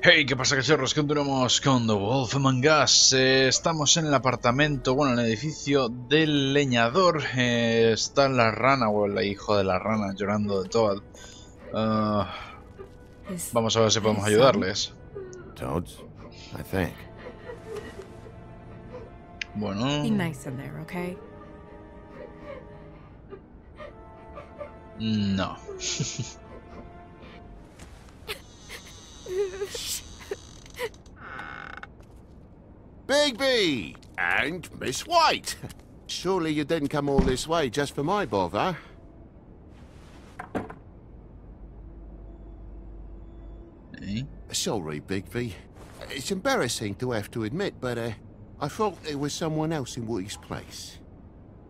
Hey, ¿qué pasa, cachorros? Continuamos con The Alfanmc. Estamos en el apartamento, bueno, en el edificio del leñador. Está la rana, o el hijo de la rana, llorando de Toad. Vamos a ver si podemos ayudarles. Toads, I think. Bueno. Be nice in there, okay? No. Bigby! And Miss White! Surely you didn't come all this way just for my bother? ¿Eh? Sorry, Bigby. It's embarrassing to have to admit, but I thought there was someone else in Woody's place.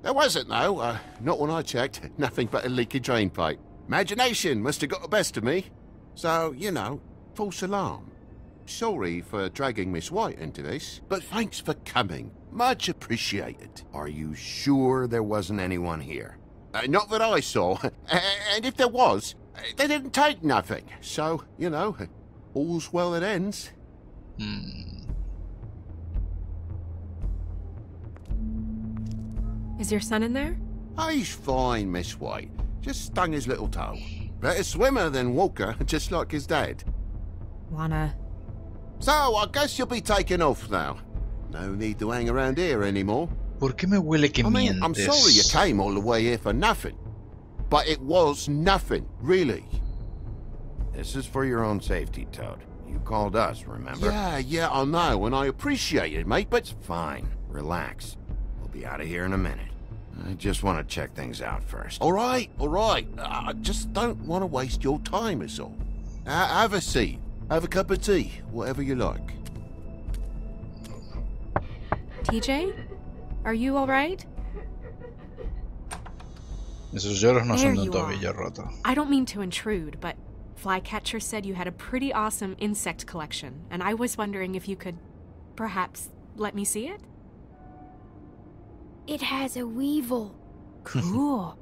There wasn't, though. Not when I checked. Nothing but a leaky drain pipe. Imagination must have got the best of me. So, you know, false alarm. Sorry for dragging Miss White into this, but thanks for coming. Much appreciated. Are you sure there wasn't anyone here? Not that I saw. And if there was, they didn't take nothing. So, you know, all's well that ends. Is your son in there? He's fine, Miss White. Just stung his little toe. Better swimmer than walker, just like his dad. Wanna... So, I guess you'll be taking off now. No need to hang around here anymore. ¿Por qué me huele que I mean, I'm mientes? sorry you came all the way here for nothing. But it was nothing, really. This is for your own safety, Toad. You called us, remember? Yeah, I know, and I appreciate it, mate, but... Fine. Relax. We'll be out of here in a minute. I just want to check things out first. All right. I just don't want to waste your time, is all. Have a seat. Have a cup of tea. Whatever you like. TJ? Are you alright? Esos lloros no There son de un you are. tobillo roto. I don't mean to intrude, but Flycatcher said you had a pretty awesome insect collection, and I was wondering if you could perhaps let me see it? It has a weevil. Cool.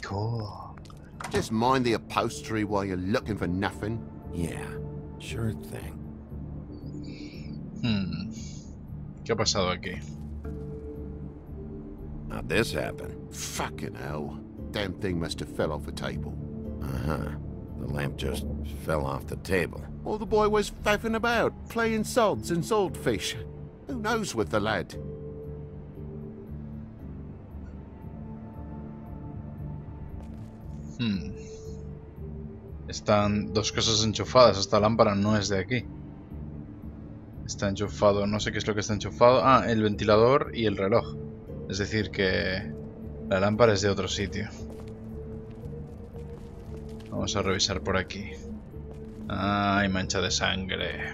Cool. Just mind the upholstery while you're looking for nothing. Yeah, sure thing. ¿Qué ha pasado aquí? How'd this happen? Fucking hell. Damn thing must have fell off a table. Uh-huh. The lamp just fell off the table. Or the boy was faffing about, playing sods and swordfish. Who knows with the lad? Están dos cosas enchufadas. Esta lámpara no es de aquí. Está enchufado, no sé qué es lo que está enchufado. Ah, el ventilador y el reloj. Es decir que la lámpara es de otro sitio. Vamos a revisar por aquí. Ah, hay mancha de sangre.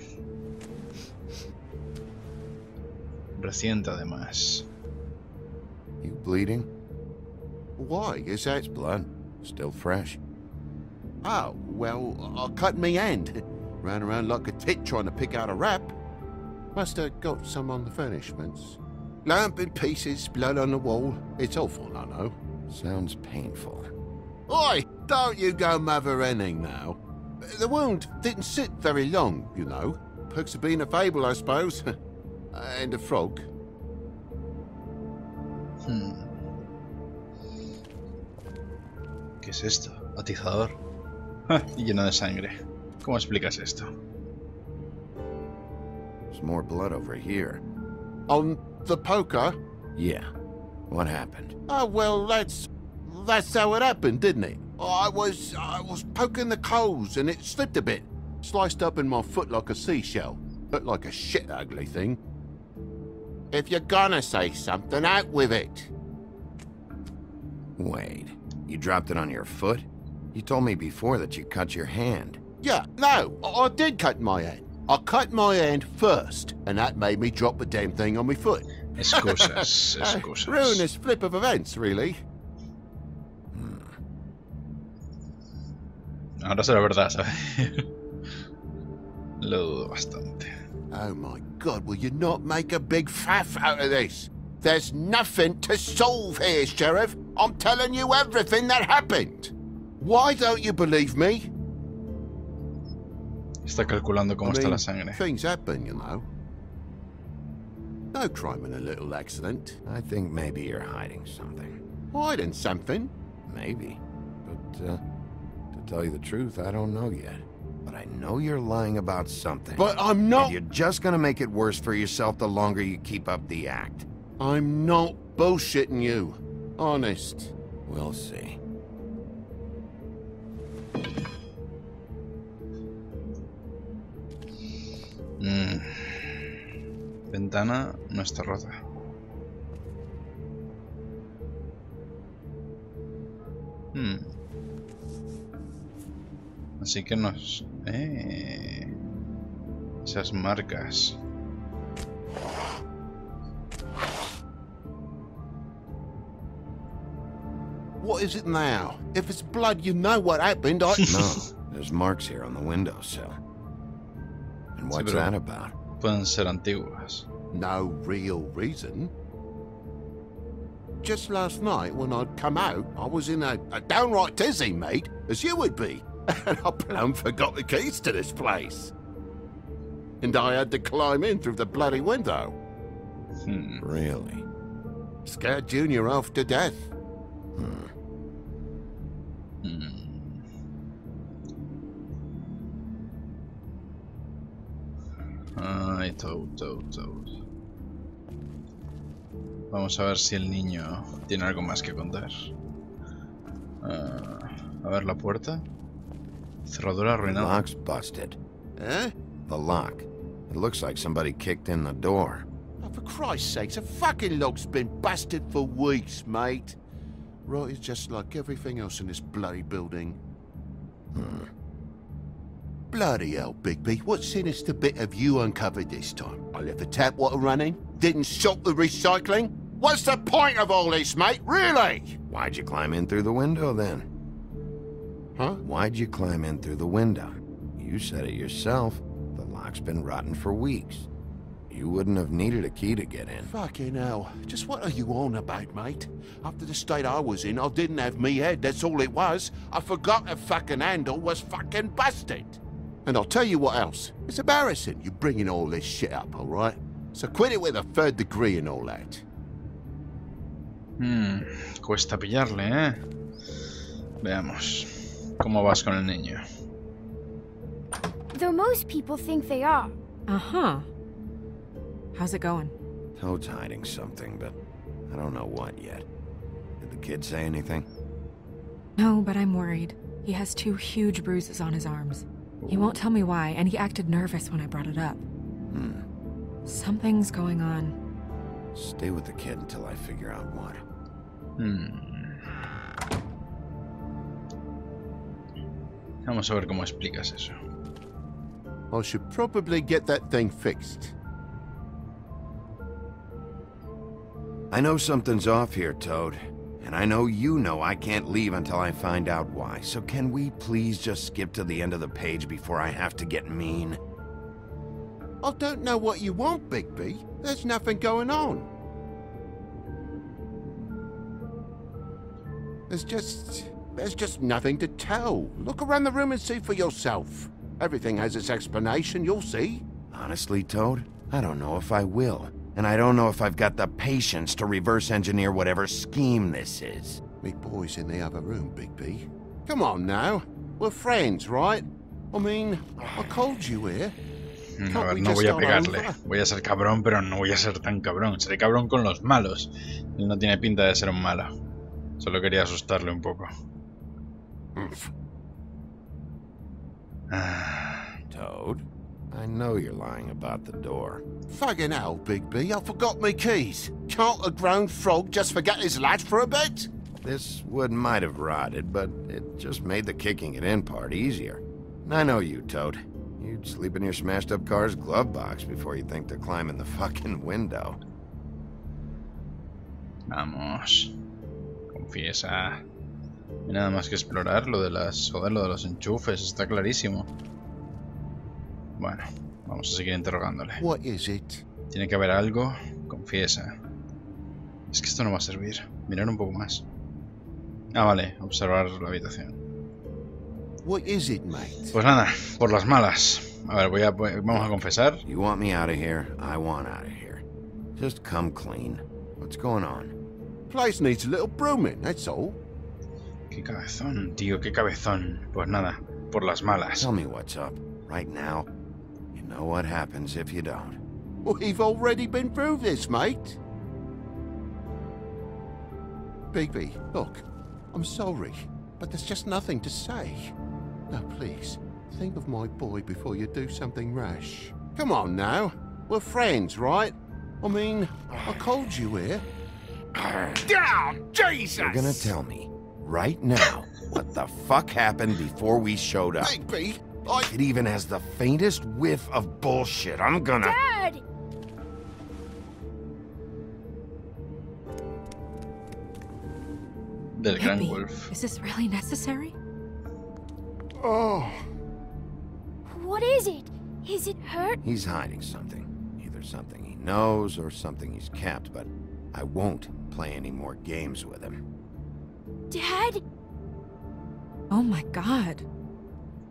Reciente además. You bleeding? Why? Is that... It's blood. Still fresh. Oh, well, I cut me hand. Ran around like a tit trying to pick out a wrap. Must have got some on the furnishments. Lamp in pieces, blood on the wall. It's awful, I know. Sounds painful. Oi! Don't you go mother-henning now. The wound didn't sit very long, you know. Perks have been a fable, I suppose. And a frog. ¿Qué es esto? Atizador. Y lleno de sangre. ¿Cómo explicas esto? There's more blood over here. On the poker? Yeah. What happened? Oh, well, that's how it happened, didn't it? I was poking the coals and it slipped a bit. Sliced up in my foot like a seashell. Looked like a shit ugly thing. If you're gonna say something, out with it. Wait. You dropped it on your foot? You told me before that you cut your hand. Yeah, no, I did cut my hand. I cut my hand first, and that made me drop the damn thing on my foot. Excusas, excusas. Ruinous flip of events, really. Ahora será verdad, ¿sabes? Lo dudo bastante. Oh my God, will you not make a big faff out of this? There's nothing to solve here, Sheriff. I'm telling you everything that happened. Why don't you believe me? Está calculando cómo está la sangre. Things happen, you know. No crime in a little accident. I think maybe you're hiding something. Hiding something? Maybe. But, to tell you the truth, I don't know yet. But I know you're lying about something. But I'm not... And you're just gonna make it worse for yourself the longer you keep up the act. I'm not bullshitting you. Honest. We'll see. Ventana no está rota. Así que nos... esas marcas. What is it now? If it's blood, you know what happened. No, there's marks here on the windowsill. And what's that about? Pueden ser antiguas. No real reason. Just last night, when I'd come out, I was in a downright tizzy, mate, as you would be. And I plumb forgot the keys to this place. And I had to climb in through the bloody window. Really? Scared Junior off to death. Ay, Toad. Vamos a ver si el niño tiene algo más que contar. A ver la puerta. Cerradura The arruinada. lock's busted. Eh? The lock. It looks like somebody kicked in the door. Oh, for Christ's sakes, the fucking lock's been busted for weeks, mate. Right, it's just like everything else in this bloody building. Bloody hell, Bigby, what sinister bit have you uncovered this time? I left the tap water running, didn't stop the recycling? What's the point of all this, mate, really? Why'd you climb in through the window, then? Huh? Why'd you climb in through the window? You said it yourself. The lock's been rotten for weeks. You wouldn't have needed a key to get in. Fucking hell, just what are you on about, mate? After the state I was in, I didn't have me head, that's all it was. I forgot the fucking handle was fucking busted. And I'll tell you what else. It's embarrassing you bringing all this shit up, all right? So quit it with a 3rd degree and all that. Cuesta pillarle, ¿eh? Veamos. ¿Cómo vas con el niño? Though most people think they are. Uh-huh. How's it going? Toad's hiding something, but I don't know what yet. Did the kid say anything? No, but I'm worried. He has 2 huge bruises on his arms. He won't tell me why, and he acted nervous when I brought it up. Something's going on. Stay with the kid until I figure out what. Vamos a ver cómo explicas eso. I should probably get that thing fixed. I know something's off here, Toad. And I know you know I can't leave until I find out why. So can we please just skip to the end of the page before I have to get mean? I don't know what you want, Bigby. There's nothing going on. There's just nothing to tell. Look around the room and see for yourself. Everything has its explanation, you'll see. Honestly, Toad, I don't know if I will. And I don't know if I've got the patience to reverse engineer whatever scheme this is. Me boy's in the other room, Bigby. Come on now. We're friends, right? I mean, I called you here. A ver, no voy a pegarle. Voy a ser cabrón, pero no voy a ser tan cabrón. Seré cabrón con los malos. Él no tiene pinta de ser un malo. Solo quería asustarle un poco. Toad, I know you're lying about the door. Fucking hell, Bigby, I forgot me keys. Can't a grown frog just forget his latch for a bit? This wood might have rotted, but it just made the kicking it in part easier. And I know you, Toad. You'd sleep in your smashed-up car's glove box before you think to climb in the fucking window. Vamos. Confiesa. No hay nada más que explorar. Lo de los enchufes está clarísimo. Bueno, vamos a seguir interrogándole. What is it? Tiene que haber algo. Confiesa. Es que esto no va a servir. Mirar un poco más. Ah, vale. Observar la habitación. What is it, mate? Pues nada, por las malas. A ver, vamos a confesar. You want me out of here? I want out of here. Just come clean. What's going on? Place needs a little brooming, that's all. Qué cabezón, tío, qué cabezón. Pues nada, por las malas. Tell me what's up. Right now. You know what happens if you don't. We've already been through this, mate. Bigby, look, I'm sorry, but there's just nothing to say. Now, please, think of my boy before you do something rash. Come on now, we're friends, right? I mean, I called you here. Down, Jesus! You're gonna tell me, right now, what the fuck happened before we showed up? Bigby, It even has the faintest whiff of bullshit. I'm gonna... Dad! Del Gran Hippie, Wolf. is this really necessary? Oh, What is it? Is it hurt? He's hiding something. Either something he knows or something he's kept, but I won't play any more games with him. Dad? Oh my god.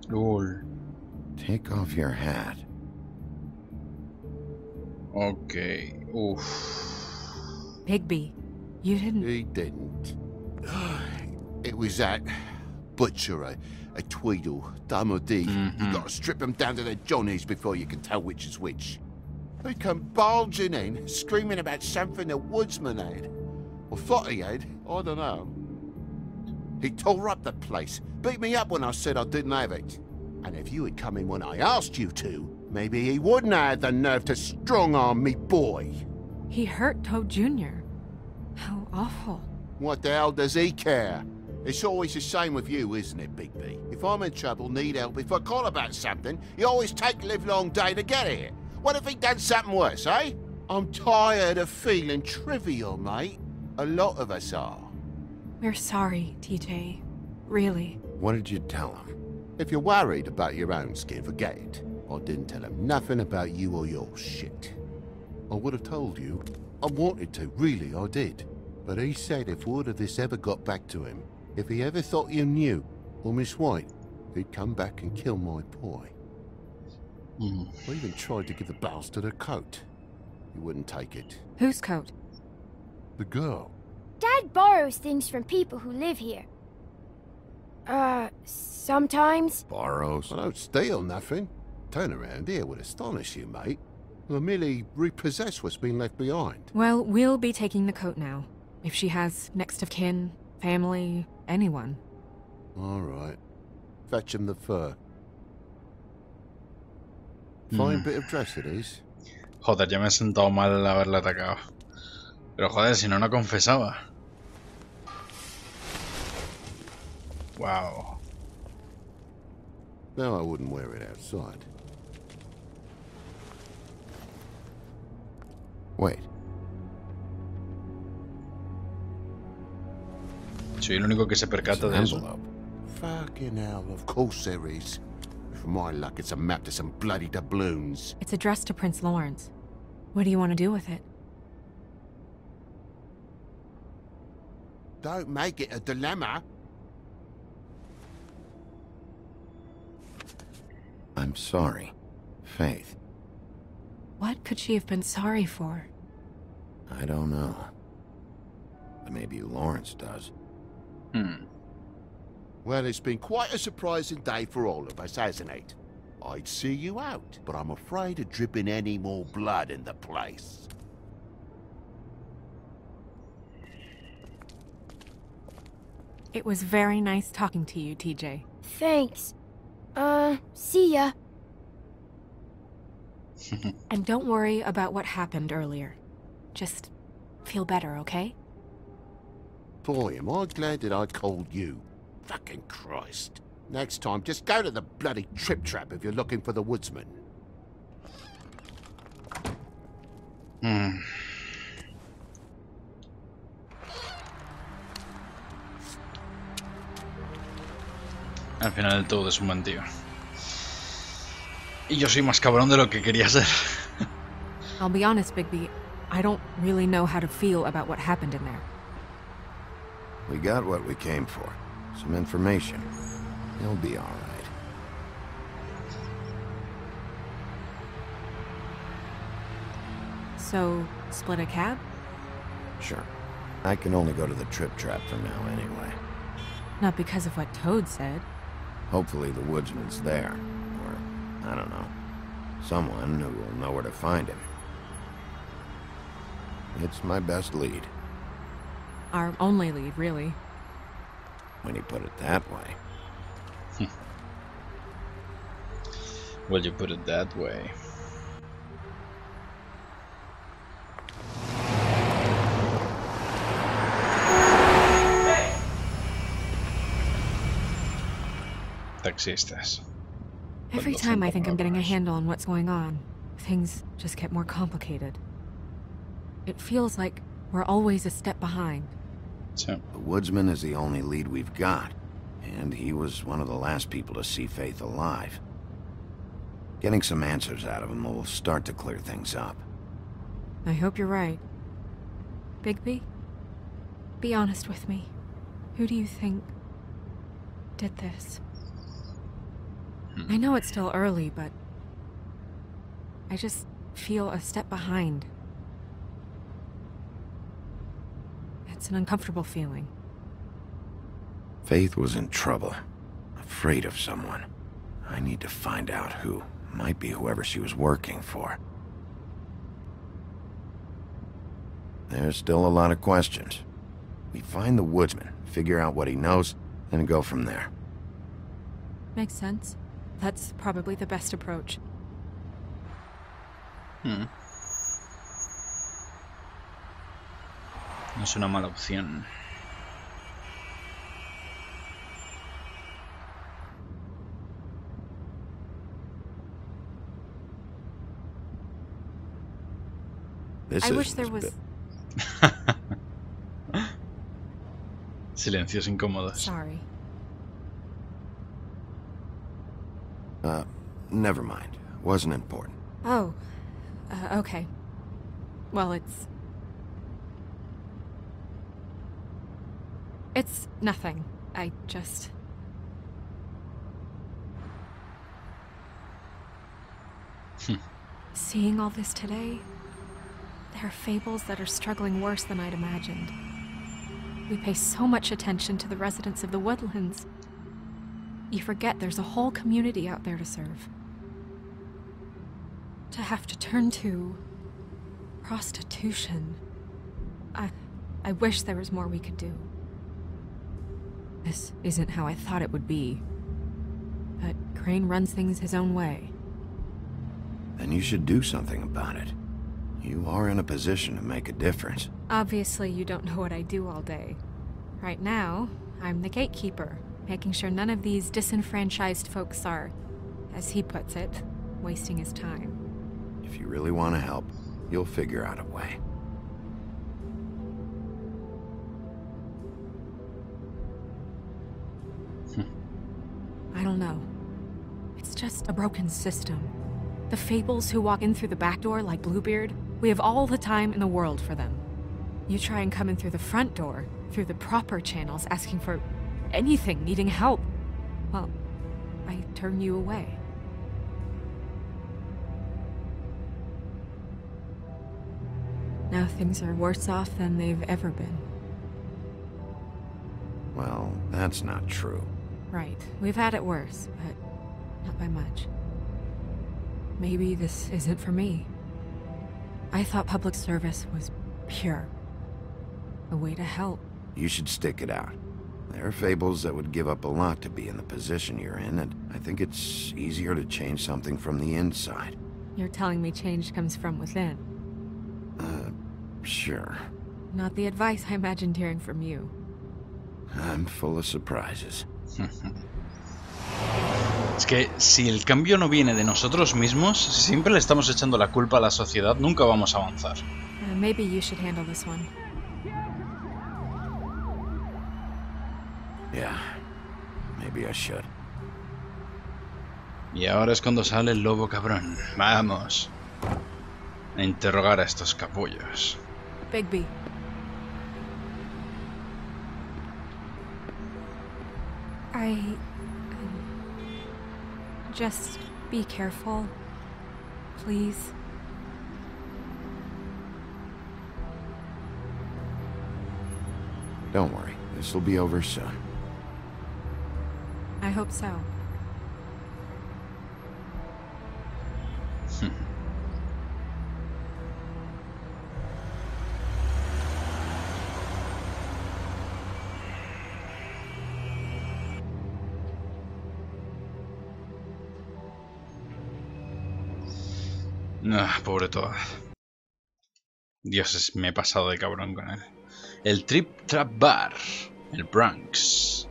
Lol. Take off your hat. Ok. Uff. Bigby, you didn't... he didn't. It was that butcher, a Tweedle, Dum or D. You gotta strip them down to their johnnies before you can tell which is which. They come bulging in, screaming about something the woodsman had. Or thought he had, I don't know. He tore up the place, beat me up when I said I didn't have it. And if you had come in when I asked you to, maybe he wouldn't have had the nerve to strong-arm me boy. He hurt Toad Jr. How awful. What the hell does he care? It's always the same with you, isn't it, Bigby? If I'm in trouble, need help, if I call about something, you always take a livelong day to get here. What if he done something worse, eh? I'm tired of feeling trivial, mate. A lot of us are. We're sorry, TJ. Really. What did you tell him? If you're worried about your own skin, forget it. I didn't tell him nothing about you or your shit. I would have told you. I wanted to, really, I did. But he said if word of this ever got back to him, if he ever thought you knew, or Miss White, he'd come back and kill my boy. I even tried to give the bastard a coat. He wouldn't take it. Whose coat? The girl. Dad borrows things from people who live here. Sometimes. Borrows? I don't steal nothing. Turn around here would astonish you, mate. I merely repossess what's been left behind. Well, we'll be taking the coat now. If she has next of kin, family, anyone. All right. Fetch him the fur. Fine bit of dress it is. Joder, ya me he sentado mal al haberle atacado. Pero joder, si no, no confesaba. Wow. No, I wouldn't wear it outside. Wait. Soy el único que se percata de eso. Envelope. Fucking hell, of course there is. For my luck, it's a map to some bloody doubloons. It's addressed to Prince Lawrence. What do you want to do with it? Don't make it a dilemma. I'm sorry. Faith. What could she have been sorry for? I don't know. But maybe Lawrence does. Well, it's been quite a surprising day for all of us, hasn't it? I'd see you out, but I'm afraid of dripping any more blood in the place. It was very nice talking to you, TJ. Thanks. See ya. And don't worry about what happened earlier. Just feel better, okay? Boy, am I glad that I called you. Fucking Christ. Next time, just go to the bloody Trip Trap if you're looking for the woodsman. Al final del todo es un buen tío. Y yo soy más cabrón de lo que quería ser. I'll be honest, Bigby. I don't really know how to feel about what happened in there. We got what we came for. Some information. He'll be all right. So, split a cab? Sure. I can only go to the Trip Trap for now anyway. Not because of what Toad said. Hopefully the woodsman's there. Or, I don't know. Someone who will know where to find him. It's my best lead. Our only lead, really. When you put it that way. Well, you put it that way. Taxistas. Every time I think I'm getting a handle on what's going on, things just get more complicated. It feels like we're always a step behind. So, The woodsman is the only lead we've got, and he was one of the last people to see Faith alive. Getting some answers out of him will start to clear things up. I hope you're right. Bigby? Be honest with me. Who do you think did this? I know it's still early, but I just feel a step behind. It's an uncomfortable feeling. Faith was in trouble, afraid of someone. I need to find out who. Might be whoever she was working for. There's still a lot of questions. We find the woodsman, figure out what he knows, and go from there. Makes sense. That's probably the best approach. no es una mala opción. I wish there was... Silencios incómodos. Sorry. Never mind. Wasn't important. Oh, okay. Well, it's nothing. I just... Seeing all this today, there are fables that are struggling worse than I'd imagined. We pay so much attention to the residents of the woodlands. You forget there's a whole community out there to serve. To have to turn to prostitution. I wish there was more we could do. This isn't how I thought it would be. But Crane runs things his own way. Then you should do something about it. You are in a position to make a difference. Obviously, you don't know what I do all day. Right now, I'm the gatekeeper, making sure none of these disenfranchised folks are, as he puts it, wasting his time. If you really want to help, you'll figure out a way. I don't know. It's just a broken system. The fables who walk in through the back door like Bluebeard, we have all the time in the world for them. You try and come in through the front door, through the proper channels, asking for anything, needing help. Well, I turn you away. Now things are worse off than they've ever been. Well, that's not true. Right. We've had it worse, but not by much. Maybe this isn't for me. I thought public service was pure. A way to help. You should stick it out. There are fables that would give up a lot to be in the position you're in, and I think it's easier to change something from the inside. You're telling me change comes from within. Sure. Not the advice I imagined hearing from you. I'm full of surprises. Es que si el cambio no viene de nosotros mismos, si siempre le estamos echando la culpa a la sociedad, nunca vamos a avanzar. Maybe you should handle this one. Yeah, maybe I should. Y ahora es cuando sale el lobo cabrón. Vamos a interrogar a estos capullos. Bigby. Just be careful, please. Don't worry, this will be over soon. I hope so. Ah, pobre toda. Dios, me he pasado de cabrón con él. El Trip Trap Bar. El Bronx.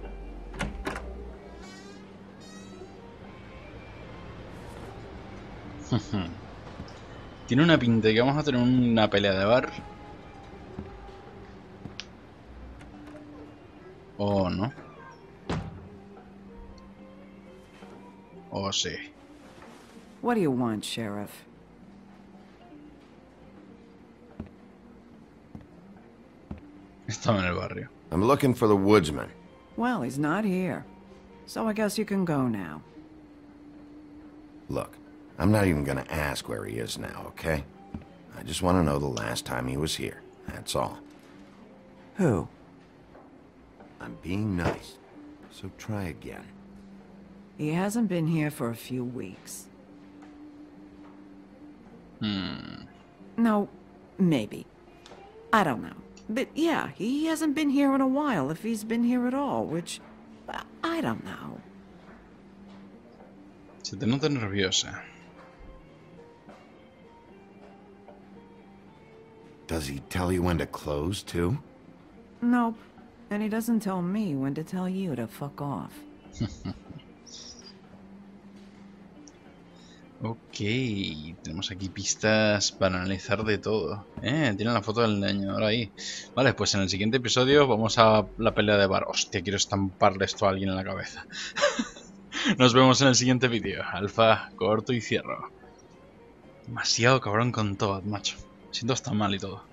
Tiene una pinta de que vamos a tener una pelea de bar. ¿O no? ¿O sí? What do you want, Sheriff? Estaba en el barrio. I'm looking for the woodsman. Well, he's not here. So I guess you can go now. Look, I'm not even gonna ask where he is now, okay? I just want to know the last time he was here. That's all. Who? I'm being nice, so try again. He hasn't been here for a few weeks. No, maybe. I don't know. But yeah, he hasn't been here in a while, if he's been here at all, which... I don't know. Se te nota nerviosa. Does he tell you when to close, too? Nope. And he doesn't tell me when to tell you to fuck off. Ok, tenemos aquí pistas para analizar de todo. Tiene la foto del leñador ahí. Vale, pues en el siguiente episodio vamos a la pelea de bar. Hostia, quiero estamparle esto a alguien en la cabeza. Nos vemos en el siguiente vídeo. Alfa, corto y cierro. Demasiado cabrón con todo, macho. Me siento hasta mal y todo.